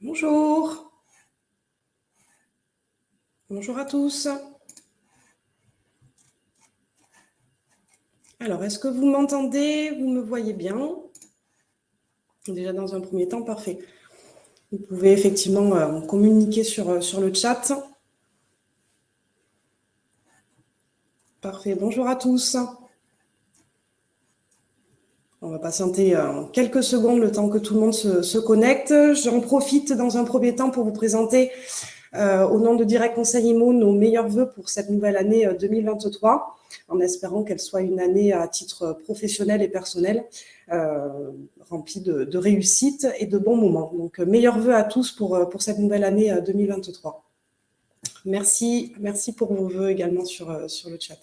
Bonjour. Bonjour à tous. Alors, est-ce que vous m'entendez? Vous me voyez bien? Déjà dans un premier temps, parfait. Vous pouvez effectivement communiquer sur le chat. Parfait. Bonjour à tous. On va patienter quelques secondes le temps que tout le monde se connecte. J'en profite dans un premier temps pour vous présenter au nom de Direct Conseil Immo nos meilleurs vœux pour cette nouvelle année 2023, en espérant qu'elle soit une année à titre professionnel et personnel remplie de réussite et de bons moments. Donc, meilleurs vœux à tous pour cette nouvelle année 2023. Merci pour vos vœux également sur le chat.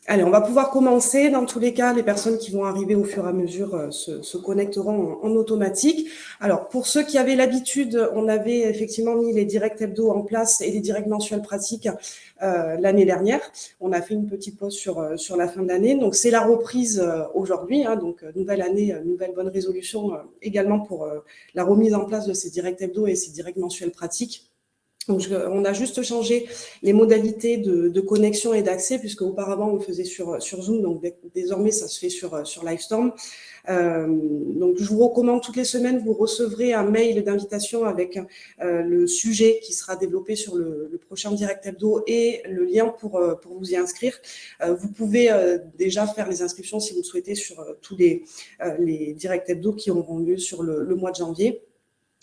Allez, on va pouvoir commencer. Dans tous les cas, les personnes qui vont arriver au fur et à mesure se connecteront en automatique. Alors, pour ceux qui avaient l'habitude, on avait effectivement mis les directs hebdo en place et les directs mensuels pratiques l'année dernière. On a fait une petite pause sur la fin d'année. Donc, c'est la reprise aujourd'hui. Donc, nouvelle année, nouvelle bonne résolution également pour la remise en place de ces directs hebdo et ces directs mensuels pratiques. Donc, on a juste changé les modalités de connexion et d'accès, puisque auparavant on le faisait sur Zoom, donc désormais ça se fait sur Livestorm. Donc, je vous recommande toutes les semaines, vous recevrez un mail d'invitation avec le sujet qui sera développé sur le prochain direct hebdo et le lien pour vous y inscrire. Vous pouvez déjà faire les inscriptions si vous le souhaitez sur tous les directs hebdo qui auront lieu sur le mois de janvier.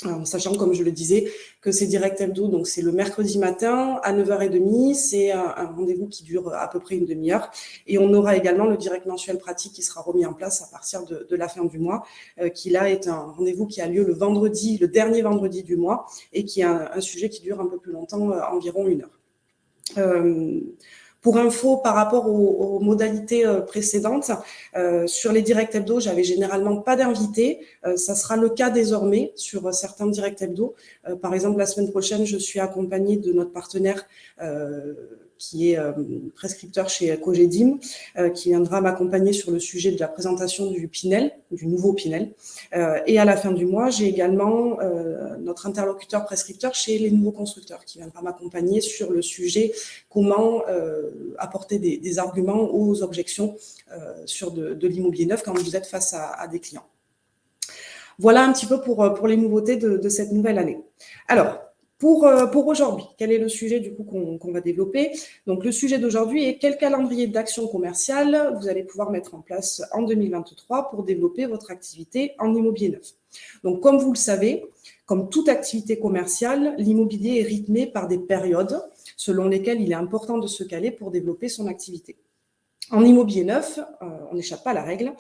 En sachant, comme je le disais, que c'est direct hebdo, donc c'est le mercredi matin à 9h30, c'est un rendez-vous qui dure à peu près une demi-heure. Et on aura également le direct mensuel pratique qui sera remis en place à partir de la fin du mois, qui là est un rendez-vous qui a lieu le dernier vendredi du mois, et qui est un sujet qui dure un peu plus longtemps, environ une heure. Pour info, par rapport aux modalités précédentes, sur les directs hebdo, j'avais généralement pas d'invités. Ça sera le cas désormais sur certains directs hebdo. Par exemple, la semaine prochaine, je suis accompagnée de notre partenaire qui est prescripteur chez Cogedim, qui viendra m'accompagner sur le sujet de la présentation du Pinel, du nouveau Pinel. Et à la fin du mois, j'ai également notre interlocuteur prescripteur chez les nouveaux constructeurs qui viendra m'accompagner sur le sujet comment apporter des arguments aux objections sur de l'immobilier neuf quand vous êtes face à des clients. Voilà un petit peu pour les nouveautés de cette nouvelle année. Alors, pour aujourd'hui, quel est le sujet du coup qu'on va développer? Donc, le sujet d'aujourd'hui est quel calendrier d'action commerciale vous allez pouvoir mettre en place en 2023 pour développer votre activité en immobilier neuf. Donc, comme vous le savez, comme toute activité commerciale, l'immobilier est rythmé par des périodes selon lesquelles il est important de se caler pour développer son activité. En immobilier neuf, on n'échappe pas à la règle,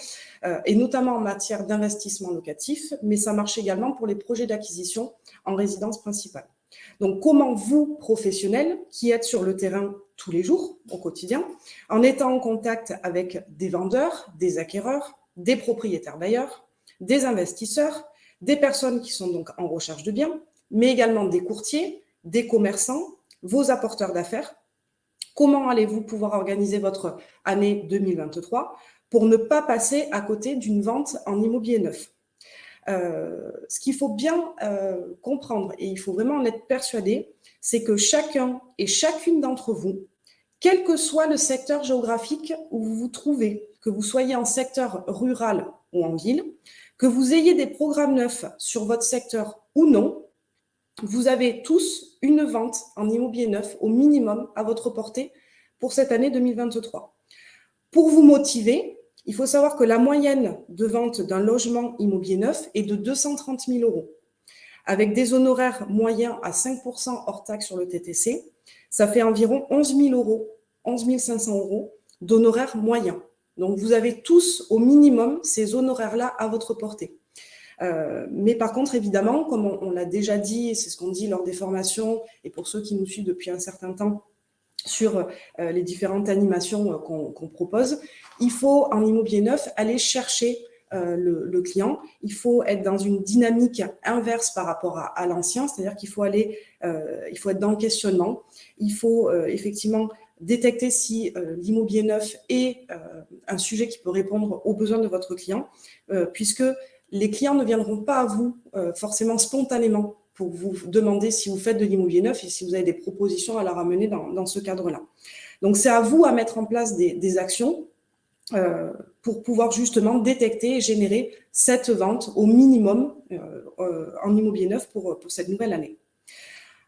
et notamment en matière d'investissement locatif, mais ça marche également pour les projets d'acquisition en résidence principale. Donc, comment vous, professionnels, qui êtes sur le terrain tous les jours, au quotidien, en étant en contact avec des vendeurs, des acquéreurs, des propriétaires bailleurs, des investisseurs, des personnes qui sont donc en recherche de biens, mais également des courtiers, des commerçants, vos apporteurs d'affaires, comment allez-vous pouvoir organiser votre année 2023 pour ne pas passer à côté d'une vente en immobilier neuf? Ce qu'il faut bien comprendre, et il faut vraiment en être persuadé, c'est que chacun et chacune d'entre vous, quel que soit le secteur géographique où vous vous trouvez, que vous soyez en secteur rural ou en ville, que vous ayez des programmes neufs sur votre secteur ou non, vous avez tous une vente en immobilier neuf au minimum à votre portée pour cette année 2023. Pour vous motiver, il faut savoir que la moyenne de vente d'un logement immobilier neuf est de 230 000 €. Avec des honoraires moyens à 5% hors taxe sur le TTC, ça fait environ 11 000 €, 11 500 € d'honoraires moyens. Donc, vous avez tous au minimum ces honoraires-là à votre portée. Mais par contre, évidemment, comme on l'a déjà dit, c'est ce qu'on dit lors des formations, et pour ceux qui nous suivent depuis un certain temps sur les différentes animations qu'on propose, il faut en immobilier neuf aller chercher le client. Il faut être dans une dynamique inverse par rapport à l'ancien, c'est-à-dire qu'il faut il faut être dans le questionnement. Il faut effectivement détecter si l'immobilier neuf est un sujet qui peut répondre aux besoins de votre client, puisque les clients ne viendront pas à vous forcément spontanément pour vous demander si vous faites de l'immobilier neuf et si vous avez des propositions à leur amener dans ce cadre-là. Donc, c'est à vous à mettre en place des actions pour pouvoir justement détecter et générer cette vente au minimum en immobilier neuf pour cette nouvelle année.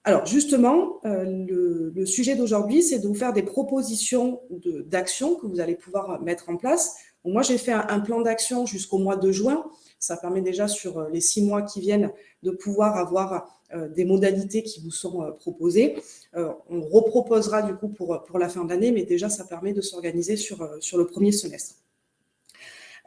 Alors justement, le sujet d'aujourd'hui, c'est de vous faire des propositions d'actions que vous allez pouvoir mettre en place. Donc, moi, j'ai fait un plan d'action jusqu'au mois de juin. Ça permet déjà sur les 6 mois qui viennent de pouvoir avoir des modalités qui vous sont proposées. On reproposera du coup pour la fin d'année, mais déjà, ça permet de s'organiser sur le premier semestre.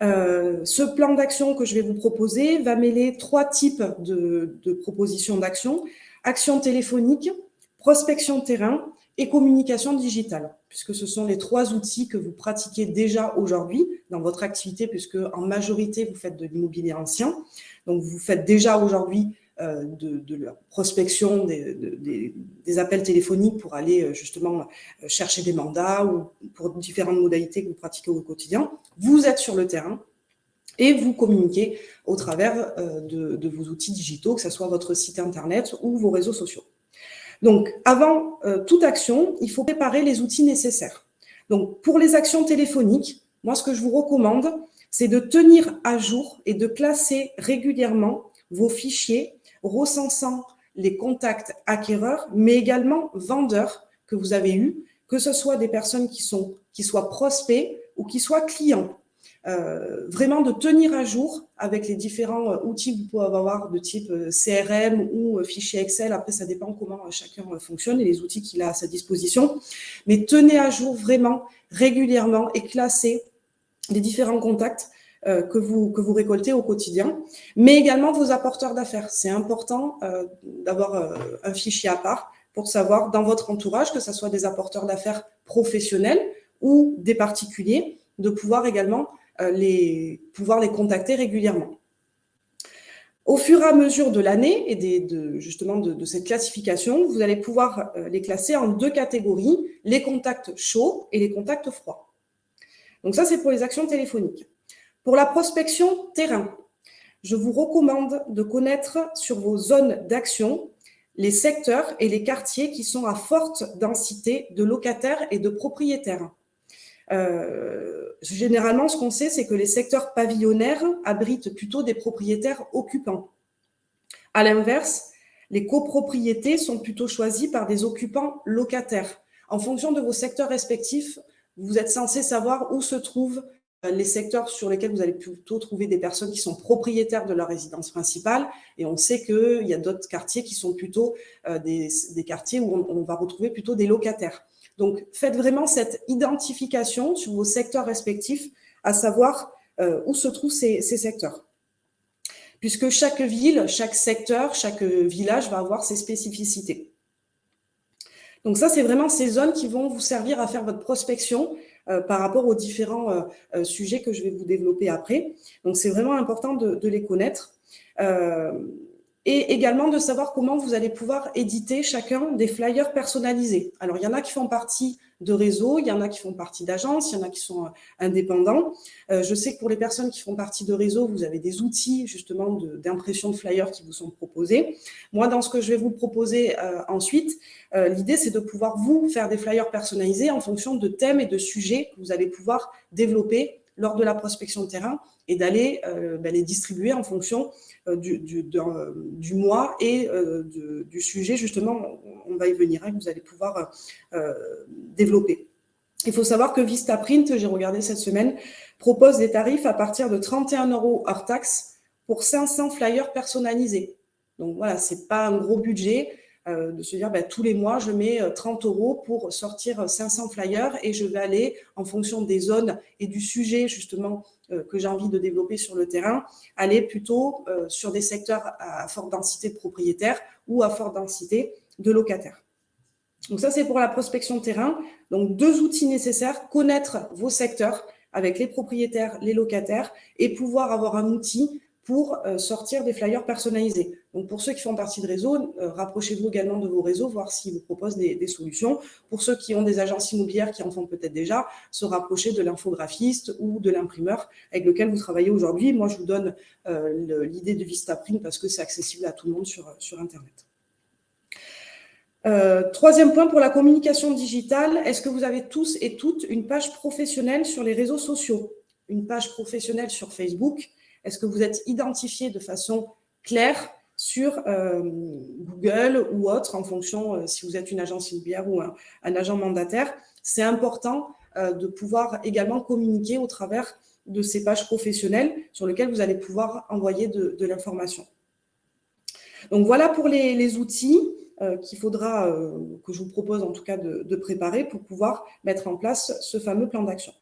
Ce plan d'action que je vais vous proposer va mêler 3 types de propositions d'action. Action téléphonique, prospection terrain et communication digitale, puisque ce sont les 3 outils que vous pratiquez déjà aujourd'hui dans votre activité, puisque en majorité, vous faites de l'immobilier ancien. Donc, vous faites déjà aujourd'hui de la prospection, des appels téléphoniques pour aller justement chercher des mandats ou pour différentes modalités que vous pratiquez au quotidien. Vous êtes sur le terrain et vous communiquez au travers de vos outils digitaux, que ce soit votre site internet ou vos réseaux sociaux. Donc, avant toute action, il faut préparer les outils nécessaires. Donc, pour les actions téléphoniques, moi, ce que je vous recommande, c'est de tenir à jour et de classer régulièrement vos fichiers recensant les contacts acquéreurs, mais également vendeurs que vous avez eus, que ce soit des personnes qui soient prospects ou qui soient clients. Vraiment de tenir à jour avec les différents outils que vous pouvez avoir de type CRM ou fichier Excel. Après, ça dépend comment chacun fonctionne et les outils qu'il a à sa disposition. Mais tenez à jour vraiment régulièrement et classez les différents contacts que vous récoltez au quotidien, mais également vos apporteurs d'affaires. C'est important d'avoir un fichier à part pour savoir dans votre entourage, que ce soit des apporteurs d'affaires professionnels ou des particuliers, de pouvoir également les contacter régulièrement. Au fur et à mesure de l'année et justement de cette classification, vous allez pouvoir les classer en 2 catégories, les contacts chauds et les contacts froids. Donc ça, c'est pour les actions téléphoniques. Pour la prospection terrain, je vous recommande de connaître sur vos zones d'action les secteurs et les quartiers qui sont à forte densité de locataires et de propriétaires. Généralement, ce qu'on sait, c'est que les secteurs pavillonnaires abritent plutôt des propriétaires occupants. À l'inverse, les copropriétés sont plutôt choisies par des occupants locataires. En fonction de vos secteurs respectifs, vous êtes censé savoir où se trouvent les secteurs sur lesquels vous allez plutôt trouver des personnes qui sont propriétaires de leur résidence principale. Et on sait qu'il y a d'autres quartiers qui sont plutôt des quartiers où on va retrouver plutôt des locataires. Donc, faites vraiment cette identification sur vos secteurs respectifs, à savoir où se trouvent ces secteurs. Puisque chaque ville, chaque secteur, chaque village va avoir ses spécificités. Donc ça, c'est vraiment ces zones qui vont vous servir à faire votre prospection par rapport aux différents sujets que je vais vous développer après. Donc, c'est vraiment important de les connaître. Et également de savoir comment vous allez pouvoir éditer chacun des flyers personnalisés. Alors, il y en a qui font partie de réseaux, il y en a qui font partie d'agences, il y en a qui sont indépendants. Je sais que pour les personnes qui font partie de réseaux, vous avez des outils justement d'impression de flyers qui vous sont proposés. Moi, dans ce que je vais vous proposer ensuite, l'idée, c'est de pouvoir vous faire des flyers personnalisés en fonction de thèmes et de sujets que vous allez pouvoir développer lors de la prospection de terrain et d'aller les distribuer en fonction du mois et du sujet, justement, on va y venir, que vous allez pouvoir développer. Il faut savoir que Vistaprint, j'ai regardé cette semaine, propose des tarifs à partir de 31 € hors taxe pour 500 flyers personnalisés. Donc voilà, c'est pas un gros budget de se dire tous les mois, je mets 30 € pour sortir 500 flyers et je vais aller, en fonction des zones et du sujet justement que j'ai envie de développer sur le terrain, aller plutôt sur des secteurs à forte densité de propriétaires ou à forte densité de locataires. Donc ça, c'est pour la prospection de terrain. Donc 2 outils nécessaires, connaître vos secteurs avec les propriétaires, les locataires et pouvoir avoir un outil pour sortir des flyers personnalisés. Donc, pour ceux qui font partie de réseaux, rapprochez-vous également de vos réseaux, voir s'ils vous proposent des solutions. Pour ceux qui ont des agences immobilières qui en font peut-être déjà, se rapprocher de l'infographiste ou de l'imprimeur avec lequel vous travaillez aujourd'hui. Moi, je vous donne l'idée de Vistaprint parce que c'est accessible à tout le monde sur Internet. Troisième point, pour la communication digitale, est-ce que vous avez tous et toutes une page professionnelle sur les réseaux sociaux? Une page professionnelle sur Facebook? Est-ce que vous êtes identifié de façon claire sur Google ou autre, en fonction si vous êtes une agence immobilière ou un agent mandataire? C'est important de pouvoir également communiquer au travers de ces pages professionnelles sur lesquelles vous allez pouvoir envoyer de l'information. Donc voilà pour les outils qu'il faudra, que je vous propose en tout cas de préparer pour pouvoir mettre en place ce fameux plan d'action.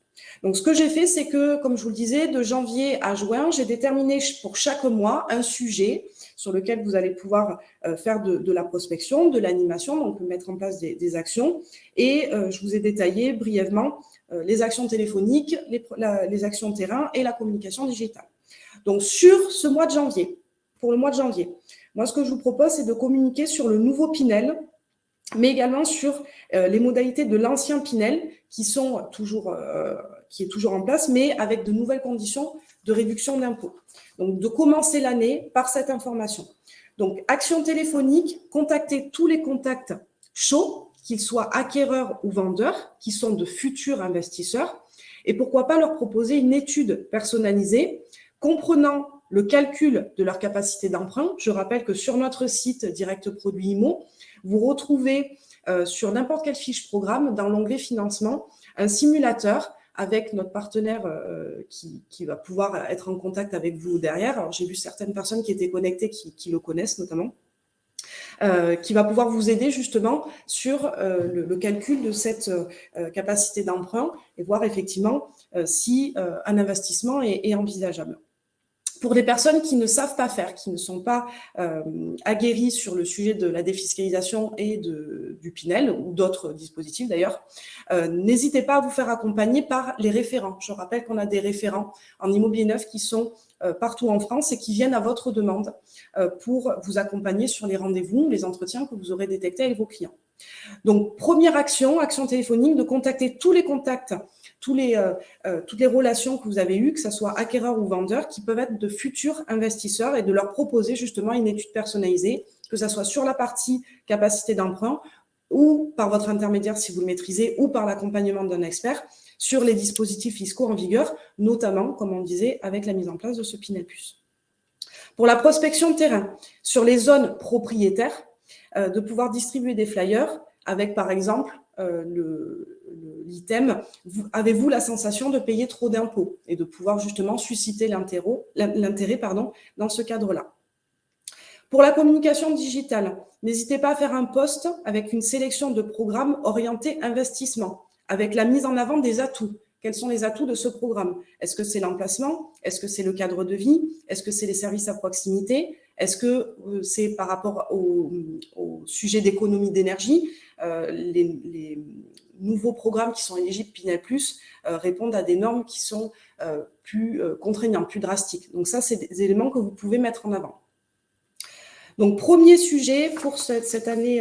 Donc ce que j'ai fait, c'est que, comme je vous le disais, de janvier à juin, j'ai déterminé pour chaque mois un sujet sur lequel vous allez pouvoir faire de la prospection, de l'animation, donc mettre en place des actions. Et je vous ai détaillé brièvement les actions téléphoniques, les actions terrain et la communication digitale. Donc sur ce mois de janvier, pour le mois de janvier, moi, ce que je vous propose, c'est de communiquer sur le nouveau Pinel, mais également sur les modalités de l'ancien Pinel qui est toujours en place, mais avec de nouvelles conditions de réduction d'impôts. Donc, de commencer l'année par cette information. Donc, action téléphonique, contacter tous les contacts chauds, qu'ils soient acquéreurs ou vendeurs, qui sont de futurs investisseurs, et pourquoi pas leur proposer une étude personnalisée comprenant le calcul de leur capacité d'emprunt. Je rappelle que sur notre site Direct Produit IMO, vous retrouvez sur n'importe quelle fiche programme, dans l'onglet financement, un simulateur avec notre partenaire qui va pouvoir être en contact avec vous derrière. Alors, j'ai vu certaines personnes qui étaient connectées qui le connaissent notamment, qui va pouvoir vous aider justement sur le calcul de cette capacité d'emprunt et voir effectivement si un investissement est envisageable. Pour des personnes qui ne savent pas faire, qui ne sont pas aguerries sur le sujet de la défiscalisation et du Pinel, ou d'autres dispositifs d'ailleurs, n'hésitez pas à vous faire accompagner par les référents. Je rappelle qu'on a des référents en immobilier neuf qui sont partout en France et qui viennent à votre demande pour vous accompagner sur les rendez-vous, les entretiens que vous aurez détectés avec vos clients. Donc, première action téléphonique, de contacter tous les contacts, toutes les relations que vous avez eues, que ce soit acquéreurs ou vendeurs, qui peuvent être de futurs investisseurs, et de leur proposer justement une étude personnalisée, que ce soit sur la partie capacité d'emprunt ou par votre intermédiaire si vous le maîtrisez, ou par l'accompagnement d'un expert sur les dispositifs fiscaux en vigueur, notamment, comme on disait, avec la mise en place de ce Pinel Plus. Pour la prospection de terrain, sur les zones propriétaires, de pouvoir distribuer des flyers avec, par exemple, l'item « Avez-vous la sensation de payer trop d'impôts ?» et de pouvoir justement susciter l'intérêt dans ce cadre-là. Pour la communication digitale, n'hésitez pas à faire un post avec une sélection de programmes orientés investissement, avec la mise en avant des atouts. Quels sont les atouts de ce programme? Est-ce que c'est l'emplacement? Est-ce que c'est le cadre de vie? Est-ce que c'est les services à proximité? Est-ce que c'est par rapport au sujet d'économie d'énergie? Les nouveaux programmes qui sont éligibles Pinel Plus répondent à des normes qui sont plus contraignantes, plus drastiques. Donc ça, c'est des éléments que vous pouvez mettre en avant. Donc, premier sujet pour cette année,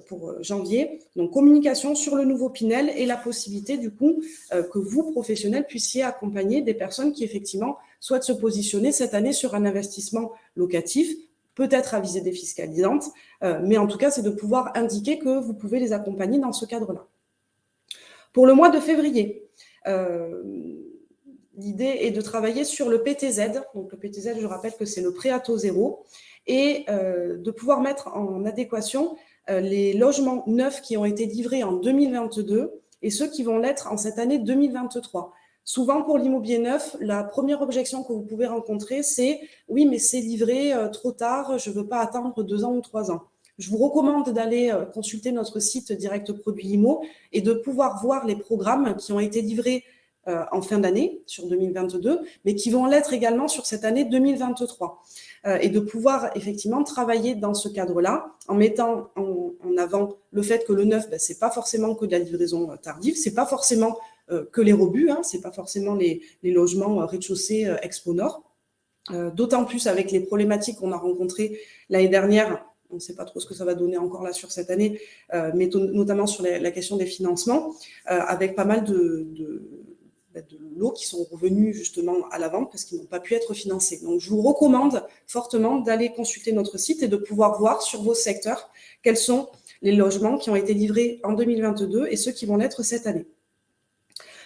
pour janvier, donc communication sur le nouveau Pinel et la possibilité du coup que vous, professionnels, puissiez accompagner des personnes qui effectivement souhaitent se positionner cette année sur un investissement locatif, peut-être à visée défiscalisante, mais en tout cas, c'est de pouvoir indiquer que vous pouvez les accompagner dans ce cadre-là. Pour le mois de février, l'idée est de travailler sur le PTZ. Donc, le PTZ, je rappelle que c'est le prêt à taux zéro, et de pouvoir mettre en adéquation les logements neufs qui ont été livrés en 2022 et ceux qui vont l'être en cette année 2023. Souvent, pour l'immobilier neuf, la première objection que vous pouvez rencontrer, c'est « oui, mais c'est livré trop tard, je ne veux pas attendre 2 ans ou 3 ans ». Je vous recommande d'aller consulter notre site Direct Produit IMO et de pouvoir voir les programmes qui ont été livrés en fin d'année, sur 2022, mais qui vont l'être également sur cette année 2023. Et de pouvoir effectivement travailler dans ce cadre-là, en mettant en avant le fait que le neuf, c'est pas forcément que de la livraison tardive, c'est pas forcément que les rebuts, c'est pas forcément les logements rez-de-chaussée Expo Nord. d'autant plus avec les problématiques qu'on a rencontrées l'année dernière. On ne sait pas trop ce que ça va donner encore là sur cette année, mais notamment sur la question des financements, avec pas mal de lots qui sont revenus justement à la vente parce qu'ils n'ont pas pu être financés. Donc, je vous recommande fortement d'aller consulter notre site et de pouvoir voir sur vos secteurs quels sont les logements qui ont été livrés en 2022 et ceux qui vont l'être cette année.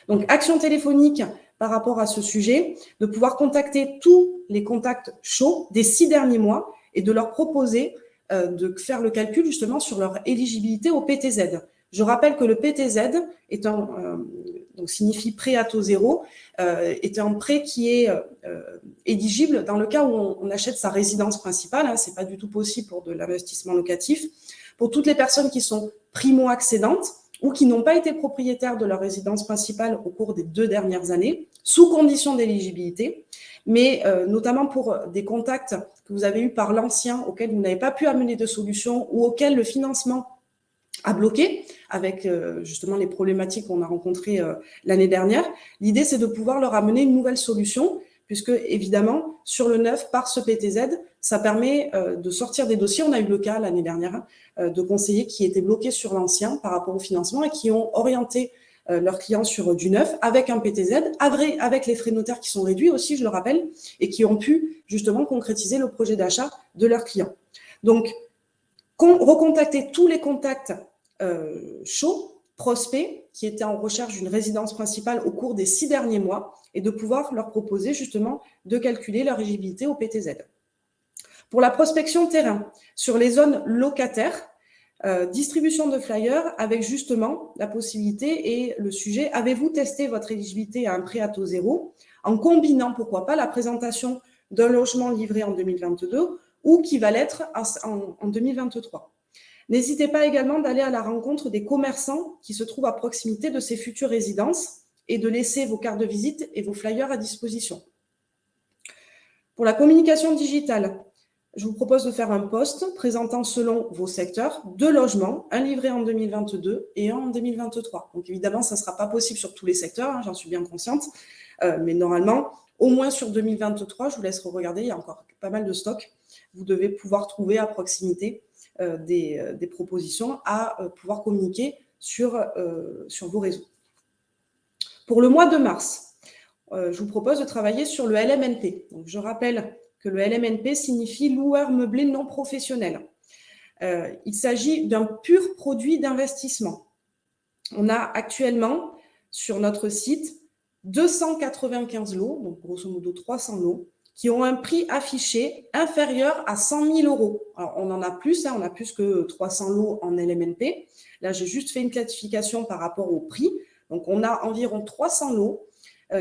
Donc, action téléphonique par rapport à ce sujet, de pouvoir contacter tous les contacts chauds des 6 derniers mois et de leur proposer de faire le calcul justement sur leur éligibilité au PTZ. Je rappelle que le PTZ est donc signifie prêt à taux zéro, est un prêt qui est éligible dans le cas où on achète sa résidence principale. Ce n'est pas du tout possible pour de l'investissement locatif. Pour toutes les personnes qui sont primo-accédantes ou qui n'ont pas été propriétaires de leur résidence principale au cours des 2 dernières années, sous condition d'éligibilité, mais notamment pour des contacts que vous avez eus par l'ancien auxquels vous n'avez pas pu amener de solution ou auxquels le financement a bloqué avec justement les problématiques qu'on a rencontrées l'année dernière. L'idée, c'est de pouvoir leur amener une nouvelle solution, puisque évidemment, sur le neuf, par ce PTZ, ça permet de sortir des dossiers. On a eu le cas l'année dernière de conseillers qui étaient bloqués sur l'ancien par rapport au financement et qui ont orienté leurs clients sur du neuf avec un PTZ, avec les frais notaires qui sont réduits aussi, je le rappelle, et qui ont pu justement concrétiser le projet d'achat de leurs clients. Donc, recontacter tous les contacts chauds, prospects, qui étaient en recherche d'une résidence principale au cours des 6 derniers mois et de pouvoir leur proposer justement de calculer leur éligibilité au PTZ. Pour la prospection terrain, sur les zones locataires, distribution de flyers avec justement la possibilité et le sujet, avez-vous testé votre éligibilité à un prêt à taux zéro en combinant, pourquoi pas, la présentation d'un logement livré en 2022 ou qui va l'être en 2023. N'hésitez pas également d'aller à la rencontre des commerçants qui se trouvent à proximité de ces futures résidences et de laisser vos cartes de visite et vos flyers à disposition. Pour la communication digitale, je vous propose de faire un post présentant selon vos secteurs 2 logements, un livré en 2022 et un en 2023. Donc évidemment, ça ne sera pas possible sur tous les secteurs, j'en suis bien consciente, mais normalement, au moins sur 2023, je vous laisse regarder, il y a encore pas mal de stocks. Vous devez pouvoir trouver à proximité des propositions à pouvoir communiquer sur vos réseaux. Pour le mois de mars, je vous propose de travailler sur le LMNP. Donc, je rappelle que le LMNP signifie loueur meublé non professionnel. Il s'agit d'un pur produit d'investissement. On a actuellement sur notre site 295 lots, donc grosso modo 300 lots, qui ont un prix affiché inférieur à 100 000 euros. Alors, on en a plus, on a plus que 300 lots en LMNP. Là, j'ai juste fait une classification par rapport au prix. Donc, on a environ 300 lots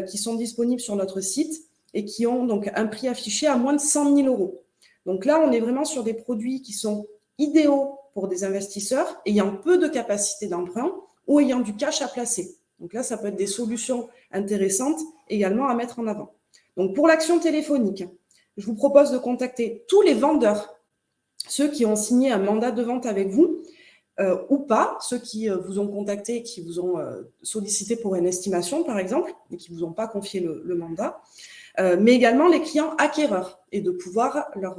qui sont disponibles sur notre site et qui ont donc un prix affiché à moins de 100 000 euros. Donc là, on est vraiment sur des produits qui sont idéaux pour des investisseurs ayant peu de capacité d'emprunt ou ayant du cash à placer. Donc là, ça peut être des solutions intéressantes également à mettre en avant. Donc, pour l'action téléphonique, je vous propose de contacter tous les vendeurs, ceux qui ont signé un mandat de vente avec vous ou pas, ceux qui vous ont contacté, qui vous ont sollicité pour une estimation, par exemple, et qui ne vous ont pas confié le mandat, mais également les clients acquéreurs et de pouvoir leur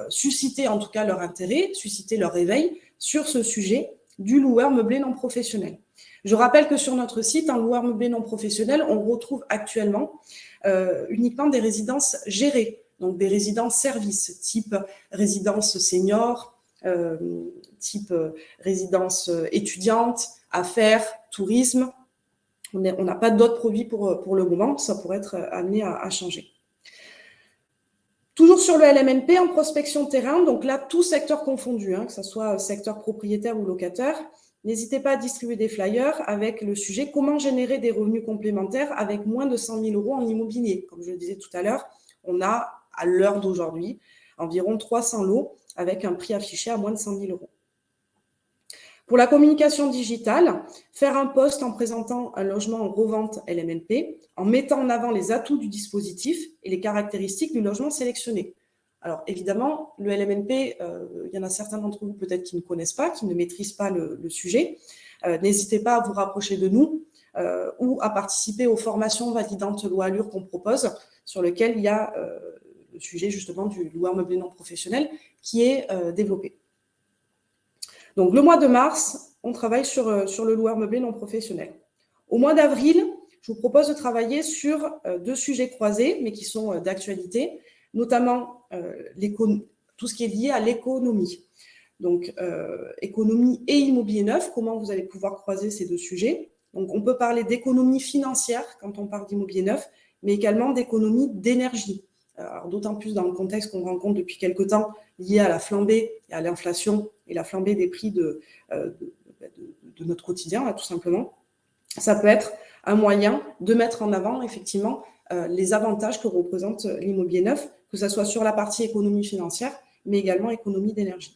susciter en tout cas leur intérêt, susciter leur éveil sur ce sujet du loueur meublé non professionnel. Je rappelle que sur notre site, en loueur meublé non professionnel, on retrouve actuellement uniquement des résidences gérées, donc des résidences services, type résidence senior, type résidence étudiante, affaires, tourisme. On n'a pas d'autres produits pour le moment, ça pourrait être amené à changer. Toujours sur le LMNP, en prospection terrain, donc là, tout secteur confondu, que ce soit secteur propriétaire ou locataire, n'hésitez pas à distribuer des flyers avec le sujet « Comment générer des revenus complémentaires avec moins de 100 000 euros en immobilier ». Comme je le disais tout à l'heure, on a, à l'heure d'aujourd'hui, environ 300 lots avec un prix affiché à moins de 100 000 euros. Pour la communication digitale, faire un post en présentant un logement en revente LMNP, en mettant en avant les atouts du dispositif et les caractéristiques du logement sélectionné. Alors évidemment, le LMNP, il y en a certains d'entre vous peut-être qui ne connaissent pas, qui ne maîtrisent pas le sujet. N'hésitez pas à vous rapprocher de nous ou à participer aux formations validantes loi Allure qu'on propose, sur lesquelles il y a le sujet justement du loueur meublé non professionnel qui est développé. Donc le mois de mars, on travaille sur le loueur meublé non professionnel. Au mois d'avril, je vous propose de travailler sur 2 sujets croisés, mais qui sont d'actualité, notamment tout ce qui est lié à l'économie. Donc, économie et immobilier neuf, comment vous allez pouvoir croiser ces 2 sujets. Donc, on peut parler d'économie financière quand on parle d'immobilier neuf, mais également d'économie d'énergie. D'autant plus dans le contexte qu'on rencontre depuis quelque temps lié à la flambée et à l'inflation et la flambée des prix de notre quotidien, là, tout simplement. Ça peut être un moyen de mettre en avant, effectivement, les avantages que représente l'immobilier neuf, que ce soit sur la partie économie financière, mais également économie d'énergie.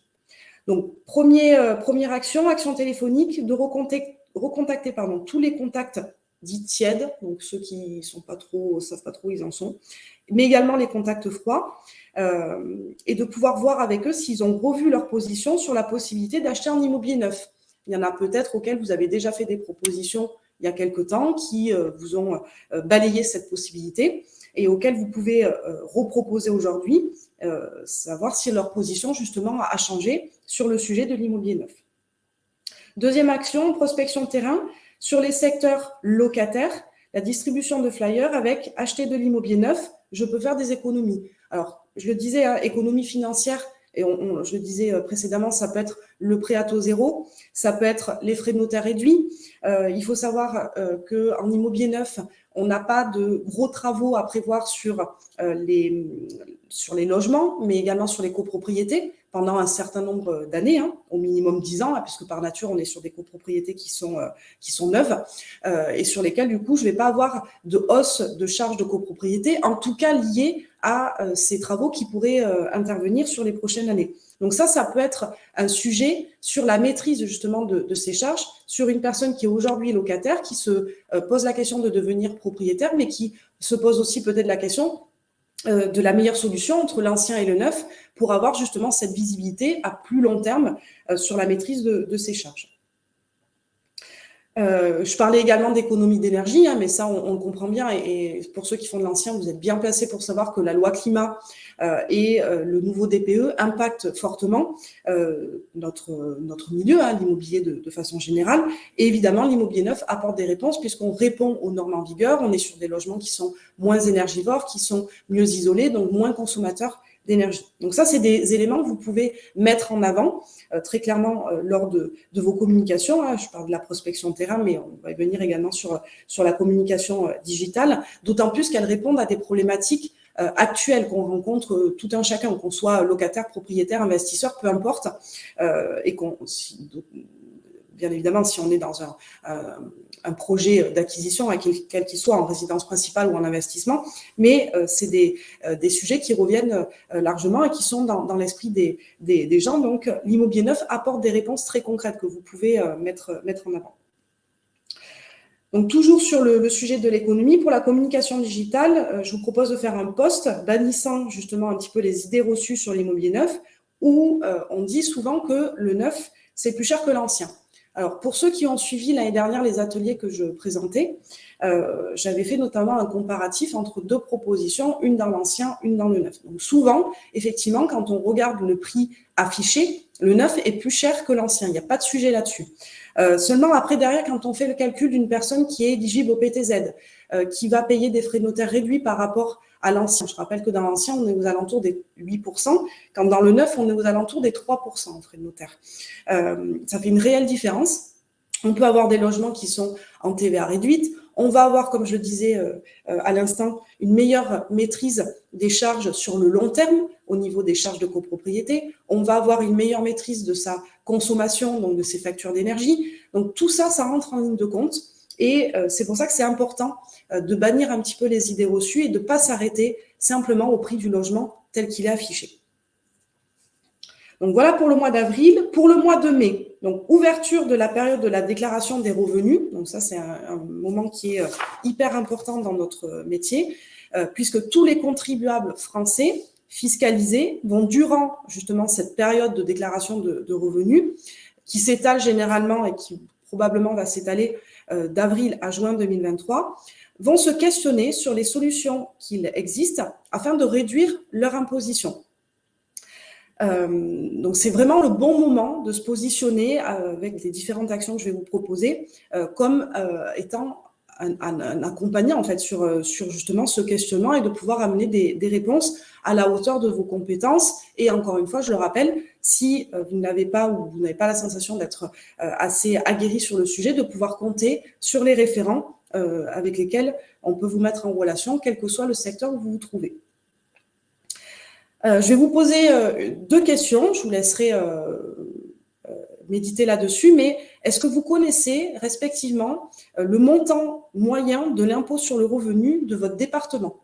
Donc, première action téléphonique, de recontacter tous les contacts dits tièdes, donc ceux qui ne savent pas trop où ils en sont, mais également les contacts froids, et de pouvoir voir avec eux s'ils ont revu leur position sur la possibilité d'acheter un immobilier neuf. Il y en a peut-être auxquels vous avez déjà fait des propositions il y a quelque temps qui vous ont balayé cette possibilité et auxquels vous pouvez reproposer aujourd'hui, savoir si leur position justement a changé sur le sujet de l'immobilier neuf. Deuxième action, prospection de terrain sur les secteurs locataires, la distribution de flyers avec acheter de l'immobilier neuf, je peux faire des économies. Alors, je le disais, hein, économie financière, et je le disais précédemment, ça peut être le prêt à taux zéro, ça peut être les frais de notaire réduits. Il faut savoir qu'en immobilier neuf, on n'a pas de gros travaux à prévoir sur les logements, mais également sur les copropriétés pendant un certain nombre d'années, hein, au minimum 10 ans, hein, puisque par nature, on est sur des copropriétés qui sont neuves et sur lesquelles, du coup, je ne vais pas avoir de hausse de charges de copropriété, en tout cas liées à ces travaux qui pourraient intervenir sur les prochaines années. Donc ça peut être un sujet sur la maîtrise justement de ces charges, sur une personne qui est aujourd'hui locataire, qui se pose la question de devenir propriétaire, mais qui se pose aussi peut-être la question de la meilleure solution entre l'ancien et le neuf pour avoir justement cette visibilité à plus long terme sur la maîtrise de ces charges. Je parlais également d'économie d'énergie, hein, mais ça, on le comprend bien. Et pour ceux qui font de l'ancien, vous êtes bien placés pour savoir que la loi climat et le nouveau DPE impactent fortement notre milieu, hein, l'immobilier de façon générale. Et évidemment, l'immobilier neuf apporte des réponses puisqu'on répond aux normes en vigueur. On est sur des logements qui sont moins énergivores, qui sont mieux isolés, donc moins consommateurs d'énergie. Donc ça, c'est des éléments que vous pouvez mettre en avant très clairement lors de vos communications. Hein. Je parle de la prospection de terrain, mais on va y venir également sur la communication digitale, d'autant plus qu'elles répondent à des problématiques actuelles qu'on rencontre tout un chacun, qu'on soit locataire, propriétaire, investisseur, peu importe, et bien évidemment, si on est dans un projet d'acquisition, quel qu'il soit, en résidence principale ou en investissement, mais c'est des sujets qui reviennent largement et qui sont dans l'esprit des gens. Donc, l'immobilier neuf apporte des réponses très concrètes que vous pouvez mettre en avant. Donc, toujours sur le sujet de l'économie, pour la communication digitale, je vous propose de faire un post bannissant justement un petit peu les idées reçues sur l'immobilier neuf, où on dit souvent que le neuf, c'est plus cher que l'ancien. Alors, pour ceux qui ont suivi l'année dernière les ateliers que je présentais, j'avais fait notamment un comparatif entre 2 propositions, une dans l'ancien, une dans le neuf. Donc, souvent, effectivement, quand on regarde le prix affiché, le neuf est plus cher que l'ancien. Il n'y a pas de sujet là-dessus. Seulement, après, derrière, quand on fait le calcul d'une personne qui est éligible au PTZ, qui va payer des frais de notaire réduits par rapport à l'ancien. Je rappelle que dans l'ancien, on est aux alentours des 8%, quand dans le neuf, on est aux alentours des 3% en frais de notaire. Ça fait une réelle différence. On peut avoir des logements qui sont en TVA réduite. On va avoir, comme je le disais à l'instant, une meilleure maîtrise des charges sur le long terme au niveau des charges de copropriété. On va avoir une meilleure maîtrise de sa consommation, donc de ses factures d'énergie. Donc tout ça, ça rentre en ligne de compte. Et c'est pour ça que c'est important de bannir un petit peu les idées reçues et de ne pas s'arrêter simplement au prix du logement tel qu'il est affiché. Donc voilà pour le mois d'avril. Pour le mois de mai, donc ouverture de la période de la déclaration des revenus. Donc ça, c'est un moment qui est hyper important dans notre métier, puisque tous les contribuables français fiscalisés vont, durant justement cette période de déclaration de revenus, qui s'étale généralement et qui probablement va s'étaler d'avril à juin 2023, vont se questionner sur les solutions qu'il existe afin de réduire leur imposition. Donc, c'est vraiment le bon moment de se positionner avec les différentes actions que je vais vous proposer comme étant un accompagnant en fait sur justement ce questionnement et de pouvoir amener des réponses à la hauteur de vos compétences. Et encore une fois, je le rappelle, si vous n'avez pas ou vous n'avez pas la sensation d'être assez aguerri sur le sujet, de pouvoir compter sur les référents avec lesquels on peut vous mettre en relation, quel que soit le secteur où vous vous trouvez. Je vais vous poser deux questions, je vous laisserai méditer là-dessus, mais est-ce que vous connaissez respectivement le montant moyen de l'impôt sur le revenu de votre département?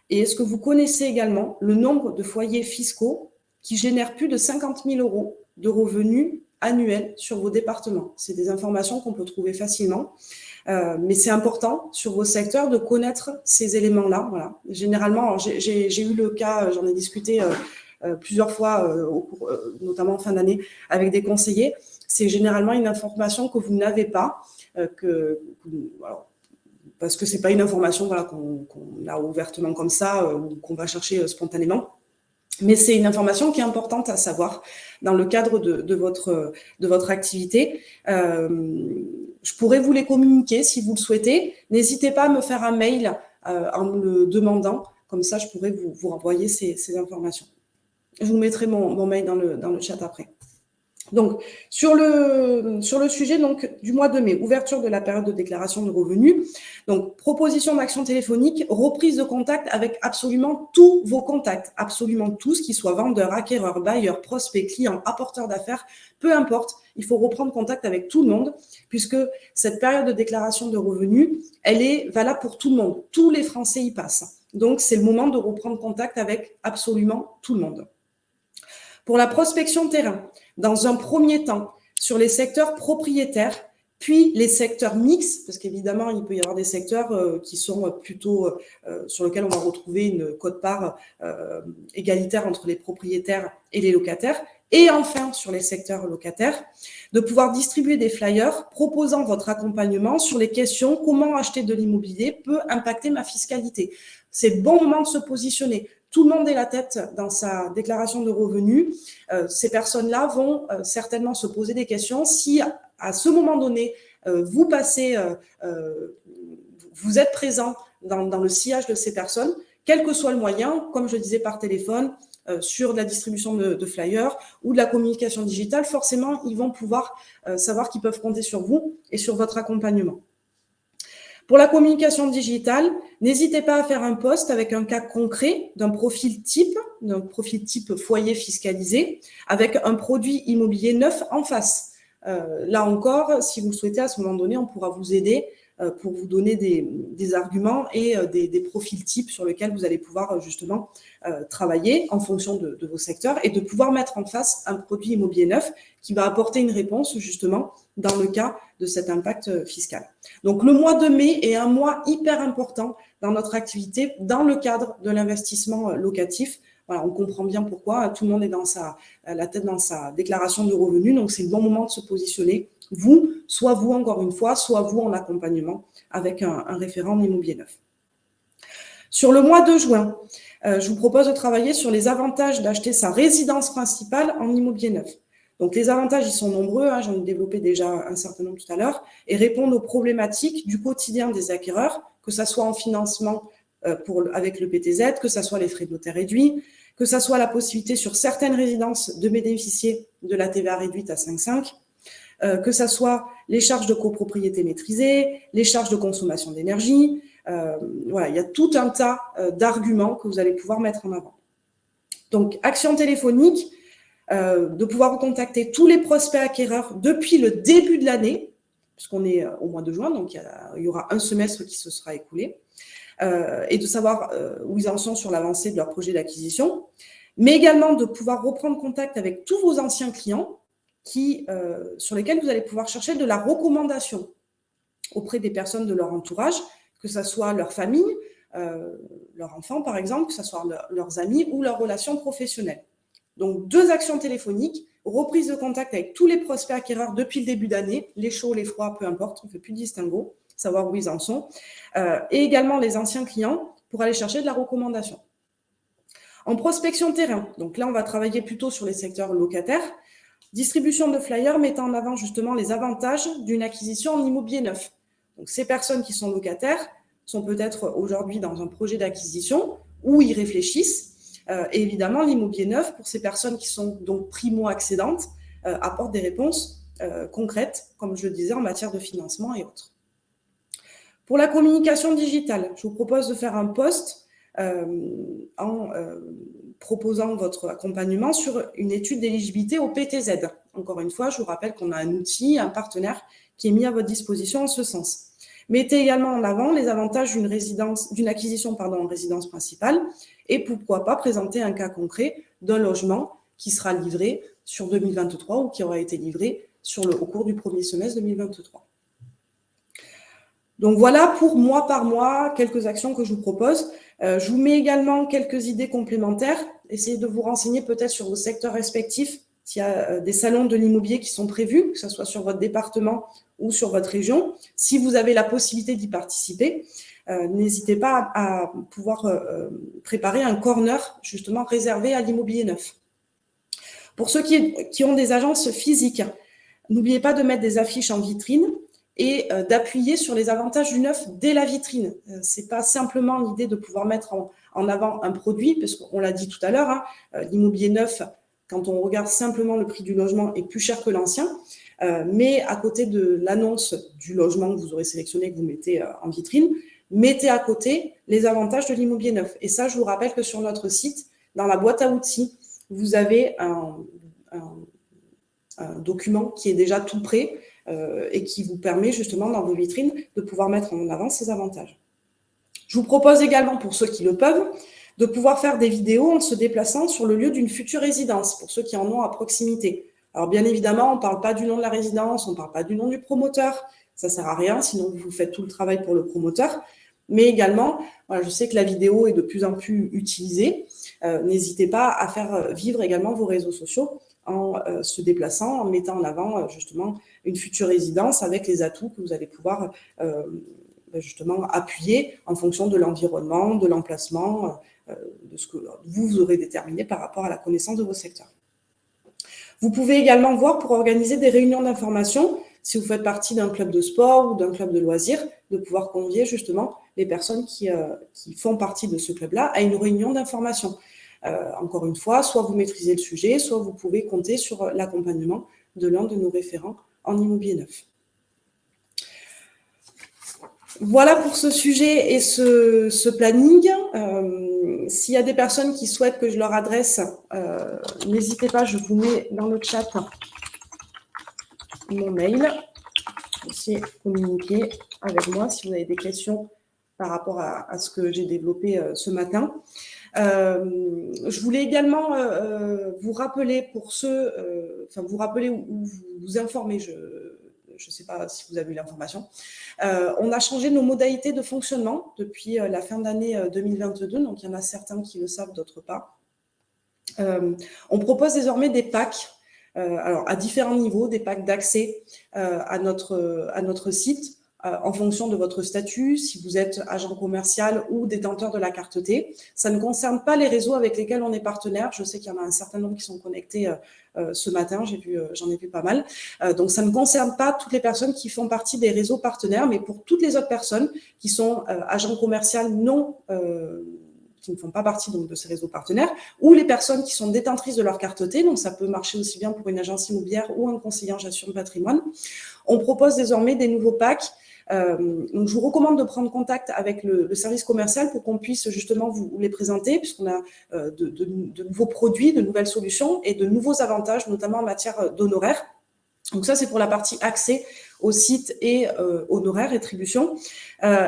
Et est-ce que vous connaissez également le nombre de foyers fiscaux qui génèrent plus de 50 000 € de revenus annuels sur vos départements? C'est des informations qu'on peut trouver facilement. Mais c'est important sur vos secteurs de connaître ces éléments-là. Voilà. Généralement, j'ai eu le cas, j'en ai discuté plusieurs fois, notamment en fin d'année, avec des conseillers. C'est généralement une information que vous n'avez pas, parce que c'est pas une information qu'on a ouvertement comme ça ou qu'on va chercher spontanément. Mais c'est une information qui est importante à savoir dans le cadre de votre activité. Je pourrais vous les communiquer si vous le souhaitez. N'hésitez pas à me faire un mail en me le demandant. Comme ça, je pourrais vous renvoyer ces informations. Je vous mettrai mon mail dans le chat après. Donc, sur le sujet donc, du mois de mai, ouverture de la période de déclaration de revenus, donc proposition d'action téléphonique, reprise de contact avec absolument tous vos contacts, absolument tous, qu'ils soient vendeurs, acquéreurs, bailleurs, prospects, clients, apporteurs d'affaires, peu importe, il faut reprendre contact avec tout le monde, puisque cette période de déclaration de revenus, elle est valable pour tout le monde. Tous les Français y passent. Donc, c'est le moment de reprendre contact avec absolument tout le monde. Pour la prospection terrain, dans un premier temps, sur les secteurs propriétaires, puis les secteurs mixtes, parce qu'évidemment, il peut y avoir des secteurs qui sont plutôt sur lesquels on va retrouver une quote-part égalitaire entre les propriétaires et les locataires, et enfin sur les secteurs locataires, de pouvoir distribuer des flyers proposant votre accompagnement sur les questions « Comment acheter de l'immobilier peut impacter ma fiscalité ?» C'est le bon moment de se positionner. Tout le monde est la tête dans sa déclaration de revenus. Ces personnes-là vont certainement se poser des questions. Si à ce moment donné, vous êtes présent dans le sillage de ces personnes, quel que soit le moyen, comme je disais par téléphone, sur la distribution de flyers ou de la communication digitale, forcément, ils vont pouvoir savoir qu'ils peuvent compter sur vous et sur votre accompagnement. Pour la communication digitale, n'hésitez pas à faire un post avec un cas concret d'un profil type foyer fiscalisé, avec un produit immobilier neuf en face. Là encore, si vous le souhaitez, à ce moment donné, on pourra vous aider pour vous donner des arguments et des profils types sur lesquels vous allez pouvoir justement travailler en fonction de vos secteurs et de pouvoir mettre en face un produit immobilier neuf qui va apporter une réponse justement dans le cas de cet impact fiscal. Donc, le mois de mai est un mois hyper important dans notre activité dans le cadre de l'investissement locatif. Voilà, on comprend bien pourquoi. Tout le monde est la tête dans sa déclaration de revenus. Donc, c'est le bon moment de se positionner. Soit vous encore une fois, soit vous en accompagnement avec un référent en immobilier neuf. Sur le mois de juin, je vous propose de travailler sur les avantages d'acheter sa résidence principale en immobilier neuf. Donc, les avantages, ils sont nombreux, j'en ai développé déjà un certain nombre tout à l'heure, et répondent aux problématiques du quotidien des acquéreurs, que ce soit en financement avec le PTZ, que ce soit les frais de notaire réduits, que ce soit la possibilité sur certaines résidences de bénéficier de la TVA réduite à 5,5, que ce soit les charges de copropriété maîtrisées, les charges de consommation d'énergie. Voilà, il y a tout un tas d'arguments que vous allez pouvoir mettre en avant. Donc, action téléphonique, de pouvoir contacter tous les prospects acquéreurs depuis le début de l'année, puisqu'on est au mois de juin, donc il y aura un semestre qui se sera écoulé, et de savoir où ils en sont sur l'avancée de leur projet d'acquisition, mais également de pouvoir reprendre contact avec tous vos anciens clients sur lesquels vous allez pouvoir chercher de la recommandation auprès des personnes de leur entourage, que ce soit leur famille, leurs enfants par exemple, que ce soit leurs amis ou leurs relations professionnelles. Donc, 2 actions téléphoniques reprise de contact avec tous les prospects acquéreurs depuis le début d'année, les chauds, les froids, peu importe, on ne fait plus de distinguo, savoir où ils en sont, et également les anciens clients pour aller chercher de la recommandation. En prospection terrain, donc là, on va travailler plutôt sur les secteurs locataires. Distribution de flyers mettant en avant justement les avantages d'une acquisition en immobilier neuf. Donc, ces personnes qui sont locataires sont peut-être aujourd'hui dans un projet d'acquisition où ils réfléchissent. Et évidemment, l'immobilier neuf, pour ces personnes qui sont donc primo-accédantes, apporte des réponses concrètes, comme je le disais, en matière de financement et autres. Pour la communication digitale, je vous propose de faire un post en proposant votre accompagnement sur une étude d'éligibilité au PTZ. Encore une fois, je vous rappelle qu'on a un outil, un partenaire qui est mis à votre disposition en ce sens. Mettez également en avant les avantages d'une acquisition en résidence principale et pourquoi pas présenter un cas concret d'un logement qui sera livré sur 2023 ou qui aura été livré au cours du premier semestre 2023. Donc voilà pour mois par mois quelques actions que je vous propose. Je vous mets également quelques idées complémentaires. Essayez de vous renseigner peut-être sur vos secteurs respectifs, s'il y a des salons de l'immobilier qui sont prévus, que ce soit sur votre département ou sur votre région. Si vous avez la possibilité d'y participer, n'hésitez pas à pouvoir préparer un corner justement réservé à l'immobilier neuf. Pour ceux qui ont des agences physiques, n'oubliez pas de mettre des affiches en vitrine et d'appuyer sur les avantages du neuf dès la vitrine. Ce n'est pas simplement l'idée de pouvoir mettre en avant un produit, parce qu'on l'a dit tout à l'heure, l'immobilier neuf, quand on regarde simplement le prix du logement, est plus cher que l'ancien, mais à côté de l'annonce du logement que vous aurez sélectionné, que vous mettez en vitrine, mettez à côté les avantages de l'immobilier neuf. Et ça, je vous rappelle que sur notre site, dans la boîte à outils, vous avez un document qui est déjà tout prêt, et qui vous permet justement dans vos vitrines de pouvoir mettre en avant ces avantages. Je vous propose également, pour ceux qui le peuvent, de pouvoir faire des vidéos en se déplaçant sur le lieu d'une future résidence, pour ceux qui en ont à proximité. Alors bien évidemment, on ne parle pas du nom de la résidence, on ne parle pas du nom du promoteur, ça ne sert à rien, sinon vous faites tout le travail pour le promoteur. Mais également, voilà, je sais que la vidéo est de plus en plus utilisée, n'hésitez pas à faire vivre également vos réseaux sociaux en se déplaçant, en mettant en avant justement une future résidence avec les atouts que vous allez pouvoir justement appuyer en fonction de l'environnement, de l'emplacement, de ce que vous aurez déterminé par rapport à la connaissance de vos secteurs. Vous pouvez également voir pour organiser des réunions d'information, si vous faites partie d'un club de sport ou d'un club de loisirs, de pouvoir convier justement les personnes qui font partie de ce club-là à une réunion d'information. Encore une fois, soit vous maîtrisez le sujet, soit vous pouvez compter sur l'accompagnement de l'un de nos référents en immobilier neuf. Voilà pour ce sujet et ce planning. S'il y a des personnes qui souhaitent que je leur adresse, n'hésitez pas, je vous mets dans le chat mon mail. Aussi communiquer avec moi si vous avez des questions par rapport à ce que j'ai développé ce matin. Je voulais également vous rappeler pour ceux, vous rappeler ou vous informer, je ne sais pas si vous avez eu l'information, on a changé nos modalités de fonctionnement depuis la fin d'année 2022, donc il y en a certains qui le savent, d'autres pas. On propose désormais des packs, alors à différents niveaux, des packs d'accès à notre site, en fonction de votre statut, si vous êtes agent commercial ou détenteur de la carte T. Ça ne concerne pas les réseaux avec lesquels on est partenaire. Je sais qu'il y en a un certain nombre qui sont connectés ce matin, j'en ai vu pas mal. Donc, ça ne concerne pas toutes les personnes qui font partie des réseaux partenaires, mais pour toutes les autres personnes qui sont agents commerciaux qui ne font pas partie donc, de ces réseaux partenaires, ou les personnes qui sont détentrices de leur carte T, donc ça peut marcher aussi bien pour une agence immobilière ou un conseiller en gestion de patrimoine. On propose désormais des nouveaux packs. Donc je vous recommande de prendre contact avec le service commercial pour qu'on puisse justement vous les présenter, puisqu'on a de nouveaux produits, de nouvelles solutions et de nouveaux avantages, notamment en matière d'honoraires. Donc ça, c'est pour la partie accès au site et honoraires, rétribution.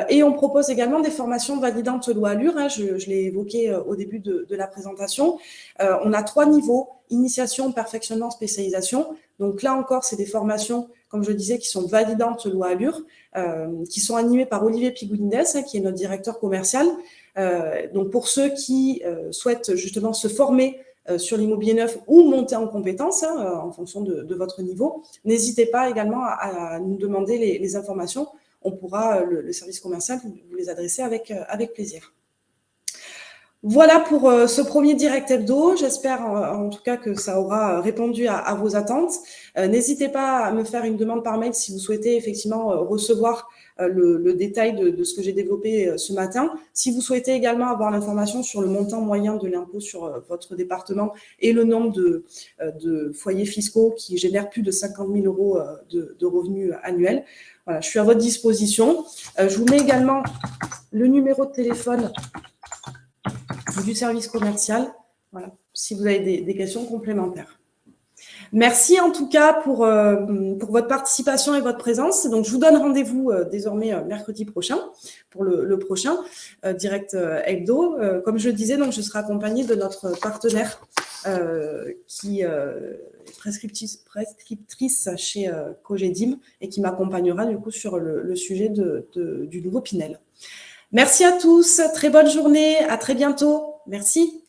Et on propose également des formations validantes loi Allure, je l'ai évoqué au début de la présentation. On a 3 niveaux, initiation, perfectionnement, spécialisation. Donc là encore, c'est des formations, comme je disais, qui sont validantes loi Allure, qui sont animées par Olivier Pigounidès, qui est notre directeur commercial. Donc pour ceux qui souhaitent justement se former sur l'immobilier neuf ou monter en compétences en fonction de votre niveau, n'hésitez pas également à nous demander les informations. On pourra, le service commercial, vous les adresser avec plaisir. Voilà pour ce premier direct hebdo. J'espère en tout cas que ça aura répondu à vos attentes. N'hésitez pas à me faire une demande par mail si vous souhaitez effectivement recevoir le détail de ce que j'ai développé ce matin. Si vous souhaitez également avoir l'information sur le montant moyen de l'impôt sur votre département et le nombre de foyers fiscaux qui génèrent plus de 50 000 euros de revenus annuels, voilà, je suis à votre disposition. Je vous mets également le numéro de téléphone du service commercial, voilà, si vous avez des questions complémentaires. Merci en tout cas pour votre participation et votre présence. Donc, je vous donne rendez-vous désormais mercredi prochain pour le prochain direct hebdo. Comme je le disais, donc, je serai accompagnée de notre partenaire qui est prescriptrice chez Cogedim et qui m'accompagnera du coup sur le sujet du nouveau Pinel. Merci à tous, très bonne journée, à très bientôt. Merci.